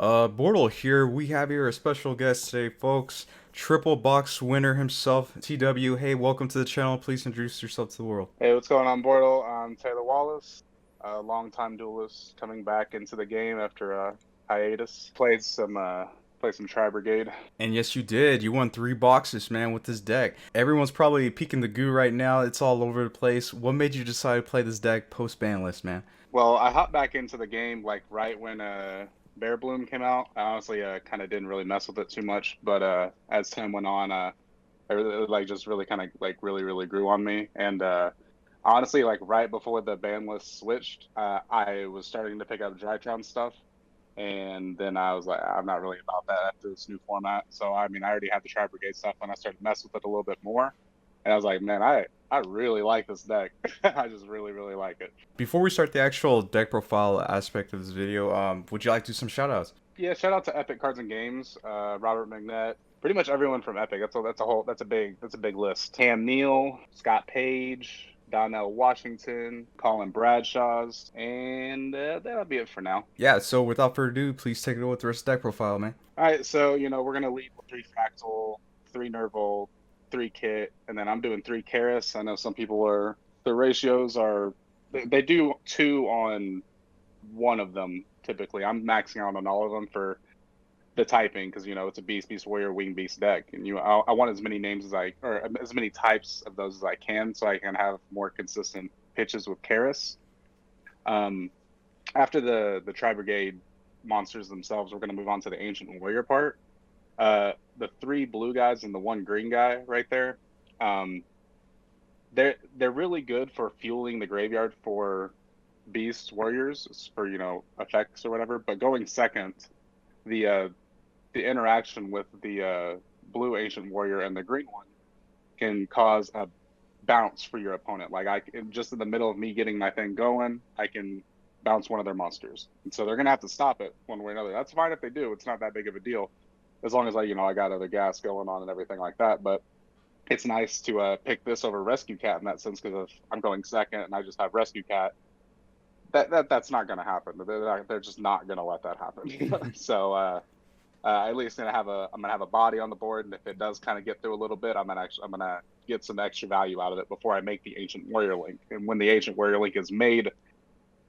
BORTLE here. We have here a special guest today, folks. Triple box winner himself, TW. Hey, welcome to the channel. Please introduce yourself to the world. Hey, what's going on, BORTLE? I'm Taylor Wallace, a longtime duelist coming back into the game after a hiatus. Played some Tri-Brigade. And yes, you did. You won 3 boxes, man, with this deck. Everyone's probably peeking the goo right now. It's all over the place. What made you decide to play this deck post ban list, man? Well, I hopped back into the game like right when Bear Bloom came out. I honestly kind of didn't really mess with it too much, but as time went on, I really like just really kind of like really grew on me. And honestly, like right before the ban list switched, I was starting to pick up Drytron stuff. And then I was like, I'm not really about that after this new format. So, I mean, I already had the Tri-Brigade stuff and I started to mess with it a little bit more. And I was like, man, I really like this deck. I just really like it. Before we start the actual deck profile aspect of this video, would you like to do some shoutouts? Yeah, shout out to Epic Cards and Games, Robert McNett, pretty much everyone from Epic. That's a big list. Tam Neal, Scott Page, Donnell Washington, Colin Bradshaw's, and that'll be it for now. Yeah, so without further ado, please take it away with the rest of the deck profile, man. All right, so we're gonna lead with 3 Fractal, 3 Nerval, 3 Kit, and then I'm doing 3 Karis. I know some people are the ratios are they do 2 on one of them typically. I'm maxing out on all of them for the typing because it's a beast warrior wing beast deck, and I want as many names or as many types of those as I can, so I can have more consistent pitches with Karis. Um, After the Tri Brigade monsters themselves, we're going to move on to the ancient warrior part. The 3 blue guys and the 1 green guy right there, they're really good for fueling the graveyard for beast warriors for effects or whatever. But going second, the interaction with the blue ancient warrior and the green one can cause a bounce for your opponent. Like just in the middle of me getting my thing going, I can bounce one of their monsters, and so they're gonna have to stop it one way or another. That's fine if they do. It's not that big of a deal, as long as I got other gas going on and everything like that. But it's nice to pick this over Rescue Cat in that sense, because if I'm going second and I just have Rescue Cat, that's not going to happen. They're just not going to let that happen. So at least I'm gonna have a body on the board, and if it does kind of get through a little bit, I'm gonna get some extra value out of it before I make the Ancient Warrior Link. And when the Ancient Warrior Link is made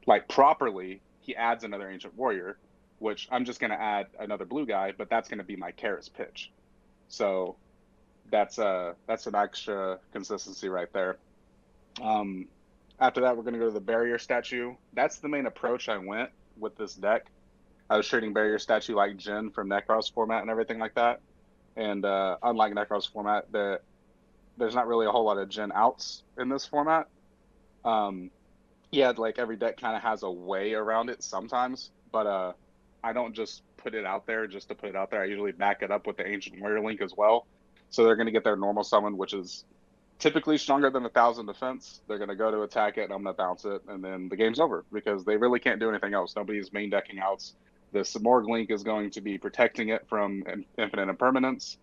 like properly, he adds another Ancient Warrior, which I'm just gonna add another blue guy, but that's gonna be my Karis pitch. So that's an extra consistency right there. After that, we're going to go to the barrier statue. That's the main approach I went with this deck. I was treating barrier statue like Jin from Necros format and everything like that. And unlike Necros format, there's not really a whole lot of Jin outs in this format. Yeah, like every deck kind of has a way around it sometimes, but I don't just put it out there just to put it out there. I usually back it up with the Ancient Warrior Link as well. So they're going to get their normal summon, which is typically stronger than 1,000 defense. They're going to go to attack it, and I'm going to bounce it, and then the game's over, because they really can't do anything else. Nobody's main decking outs. The Simorgh Link is going to be protecting it from infinite impermanence,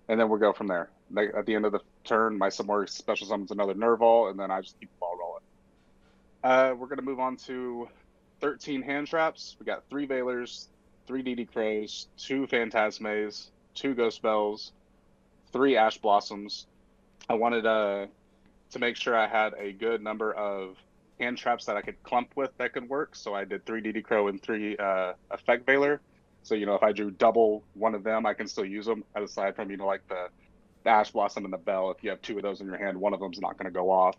and then we'll go from there. At the end of the turn, my Simorgh special summons another Nerval, and then I just keep the ball rolling. We're going to move on to 13 hand traps. We got 3 Veilers, 3 DD Crows, 2 Phantasmes, 2 Ghost Bells, 3 Ash Blossoms. I wanted to make sure I had a good number of hand traps that I could clump with that could work. So I did 3 DD Crow and 3 Effect Veiler. So, if I drew double one of them, I can still use them, aside from, like the Ash Blossom and the Bell. If you have 2 of those in your hand, one of them's not going to go off.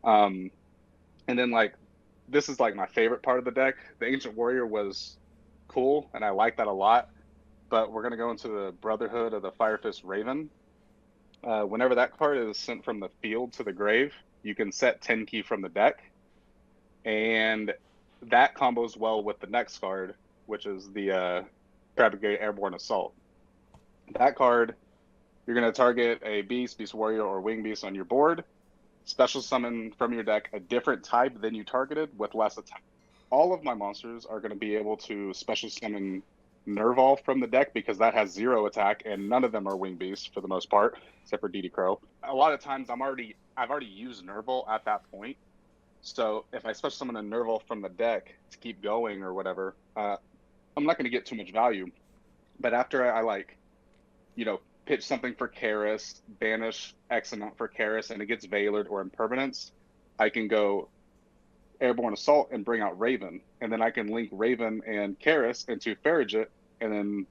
And then, this is, my favorite part of the deck. The Ancient Warrior was cool, and I like that a lot. But we're going to go into the Brotherhood of the Firefist Raven. Whenever that card is sent from the field to the grave, you can set 10 key from the deck. And that combos well with the next card, which is the Tri-Brigade Airborne Assault. That card, you're going to target a beast, beast warrior, or wing beast on your board. Special summon from your deck a different type than you targeted with less attack. All of my monsters are going to be able to special summon Nerval from the deck, because that has 0 attack, and none of them are wing beasts for the most part, except for DD Crow. A lot of times I've already used Nerval at that point. So if I special summon a Nerval from the deck to keep going or whatever, I'm not going to get too much value. But after I like, pitch something for Karis, banish X amount for Karis, and it gets Veilered or Impermanence, I can go Airborne Assault and bring out Raven. And then I can link Raven and Karis into Farragut, and then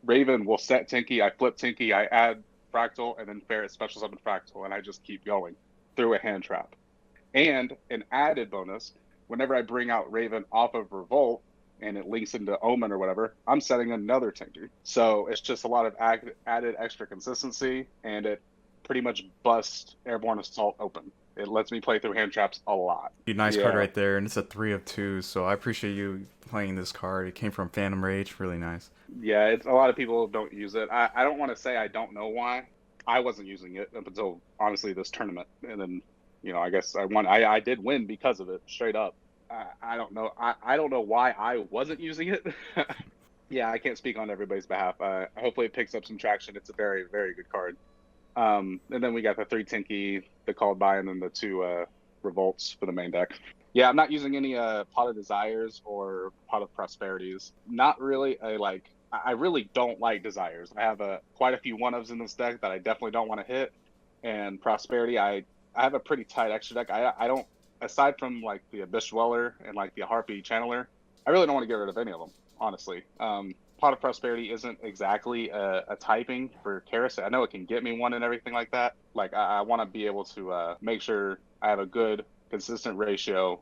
Raven will set Tinky, I flip Tinky, I add Fractal, and then Ferret special summon Fractal, and I just keep going through a hand trap. And an added bonus, whenever I bring out Raven off of Revolt and it links into Omen or whatever, I'm setting another Tinker. So it's just a lot of added extra consistency, and it pretty much busts Airborne Assault open. It lets me play through hand traps a lot. Nice card right there, and it's a 3 of 2, so I appreciate you playing this card. It came from Phantom Rage, really nice. Yeah, it's a lot of people don't use it. I don't want to say I don't know why. I wasn't using it up until, honestly, this tournament. And then, I guess I won. I did win because of it, straight up. I don't know. I don't know why I wasn't using it. Yeah, I can't speak on everybody's behalf. Hopefully it picks up some traction. It's a very, very good card. And then we got the 3 Tinky, the Called By, and then the 2 Revolts for the main deck. Yeah, I'm not using any Pot of Desires or Pot of Prosperities. Not really. I really don't like Desires. I have quite a few 1-ofs in this deck that I definitely don't want to hit. And Prosperity, I have a pretty tight extra deck. I don't, aside from like the Abyss Dweller and like the Harpy Channeler, I really don't want to get rid of any of them, honestly. Pot of Prosperity isn't exactly a typing for Karis. I know it can get me one and everything like that. Like, I want to be able to make sure I have a good, consistent ratio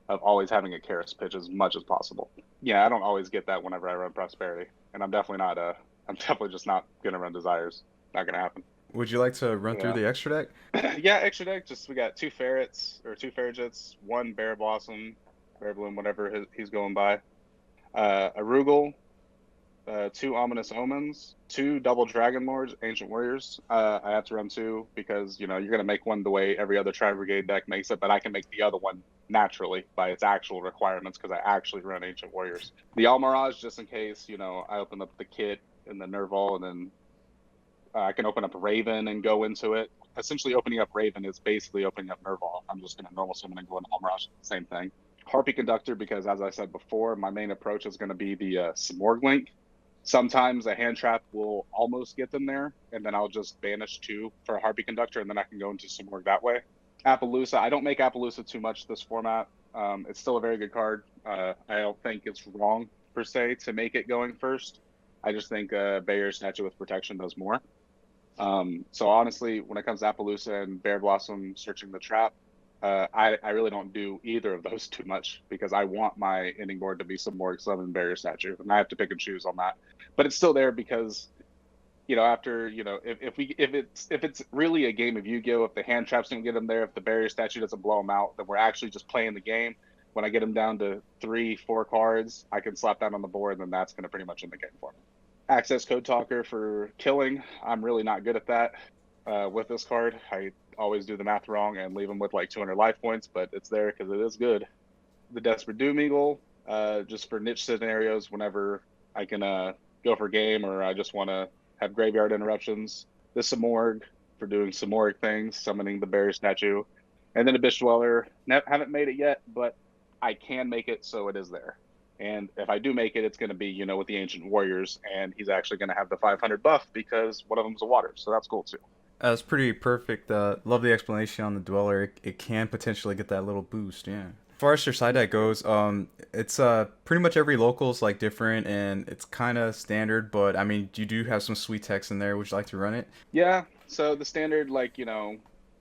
of always having a Karis pitch as much as possible. Yeah, I don't always get that whenever I run Prosperity. And I'm definitely not, I'm definitely just not going to run Desires. Not going to happen. Would you like to run through the extra deck? Yeah, extra deck. We got 2 Ferrets, or 2 Farraguts, 1 Bear Blossom, Bear Bloom, whatever he's going by. A Rugal, 2 Ominous Omens, 2 Double Dragon Lords, Ancient Warriors. I have to run 2 because, you're going to make one the way every other Tri-Brigade deck makes it, but I can make the other one naturally by its actual requirements because I actually run Ancient Warriors. The Almirage, just in case, I open up the kit and the Nerval, and then I can open up Raven and go into it. Essentially, opening up Raven is basically opening up Nerval. I'm just going to normal summon and go into Almirage, same thing. Harpy Conductor, because as I said before, my main approach is going to be the Simorgh link. Sometimes a hand trap will almost get them there, and then I'll just banish 2 for a Harpy Conductor, and then I can go into Simorgh that way. Appaloosa, I don't make Appaloosa too much this format. It's still a very good card. I don't think it's wrong, per se, to make it going first. I just think Bear Statue with Protection does more. So honestly, when it comes to Appaloosa and Bear Blossom searching the trap, I really don't do either of those too much because I want my ending board to be some more Summon Barrier Statue, and I have to pick and choose on that. But it's still there because, after, if it's really a game of Yu-Gi-Oh, if the hand traps don't get them there, if the Barrier Statue doesn't blow them out, then we're actually just playing the game. When I get them down to 3-4 cards, I can slap that on the board, and then that's going to pretty much end the game for me. Access Code Talker for killing. I'm really not good at that with this card. I always do the math wrong and leave them with like 200 life points, but it's there because it is good. The Desperate Doom Eagle, just for niche scenarios whenever I can go for game or I just want to have graveyard interruptions. The Simorgh for doing Simorgh things, summoning the Barrier Statue. And then Abyss Dweller. Haven't made it yet, but I can make it, so it is there. And if I do make it, it's going to be, with the Ancient Warriors, and he's actually going to have the 500 buff because one of them's a water, so that's cool too. That's pretty perfect. Love the explanation on the Dweller. It can potentially get that little boost, yeah. As far as your side deck goes, it's pretty much every local's like different, and it's kind of standard, but I mean, you do have some sweet text in there. Would you like to run it? Yeah, so the standard,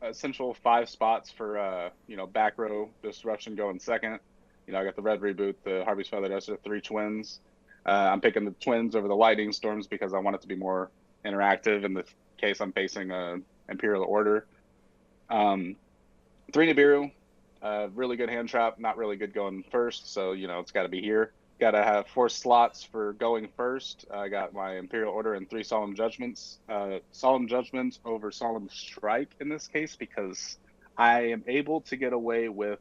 essential 5 spots for, back row disruption going second. I got the Red Reboot, the Harvey's Feather Duster, 3 Twins. I'm picking the Twins over the Lightning Storms because I want it to be more interactive in the case I'm facing Imperial Order. 3 Nibiru, really good hand trap, not really good going first, so, it's got to be here. Got to have 4 slots for going first. I got my Imperial Order and 3 Solemn Judgments. Solemn Judgments over Solemn Strike in this case because I am able to get away with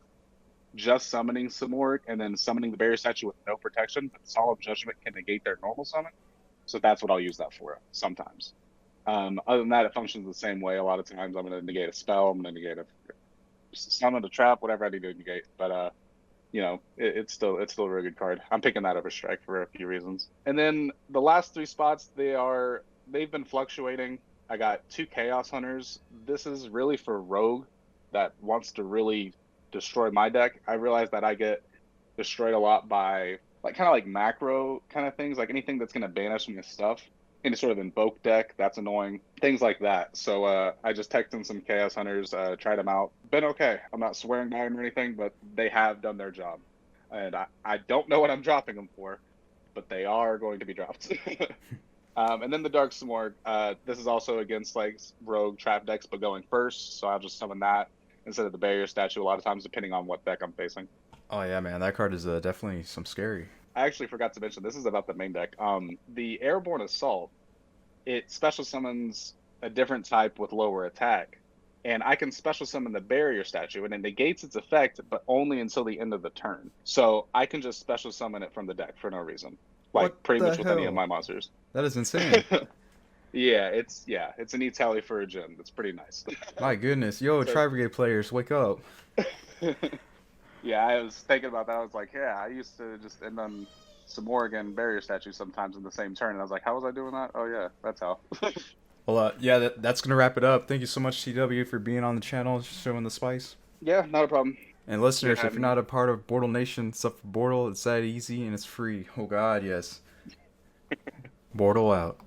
just summoning Simorgh and then summoning the Barrier Statue with no protection, but Solemn Judgment can negate their normal summon. So that's what I'll use that for sometimes. Other than that, it functions the same way. A lot of times I'm going to negate a spell, I'm going to negate a summon, a trap, whatever I need to negate. But it's still a very good card. I'm picking that over Strike for a few reasons. And then the last three spots, they've been fluctuating. I got 2 Chaos Hunters. This is really for Rogue that wants to really destroy my deck. I realize that I get destroyed a lot by like kind of like macro kind of things, like anything that's going to banish my stuff. Any sort of invoke deck, that's annoying. Things like that. So I just teched in some Chaos Hunters, tried them out. Been okay. I'm not swearing by them or anything, but they have done their job. And I don't know what I'm dropping them for, but they are going to be dropped. And then the Dark Smorg. This is also against like rogue trap decks, but going first. So I'll just summon that instead of the barrier statue a lot of times, depending on what deck I'm facing. Oh yeah, man, that card is definitely some scary. I actually forgot to mention, this is about the main deck. The Airborne Assault, it special summons a different type with lower attack. And I can special summon the barrier statue, and it negates its effect, but only until the end of the turn. So I can just special summon it from the deck for no reason. Like What pretty the much with any of hell? my monsters. That is insane. It's a neat tally for a gym. It's pretty nice. My goodness, yo, So Tri-Brigade players, wake up. yeah, I was thinking about that. I was like, yeah, I used to just end on some Oregon barrier statues sometimes in the same turn. And I was like, how was I doing that? Oh yeah, that's how. Well, yeah, that's gonna wrap it up. Thank you so much, TW, for being on the channel, showing the spice. Yeah, not a problem. And Good listeners, if having you're me. not a part of BORTLE Nation, sub for BORTLE. It's that easy and it's free. Oh God, yes. BORTLE out.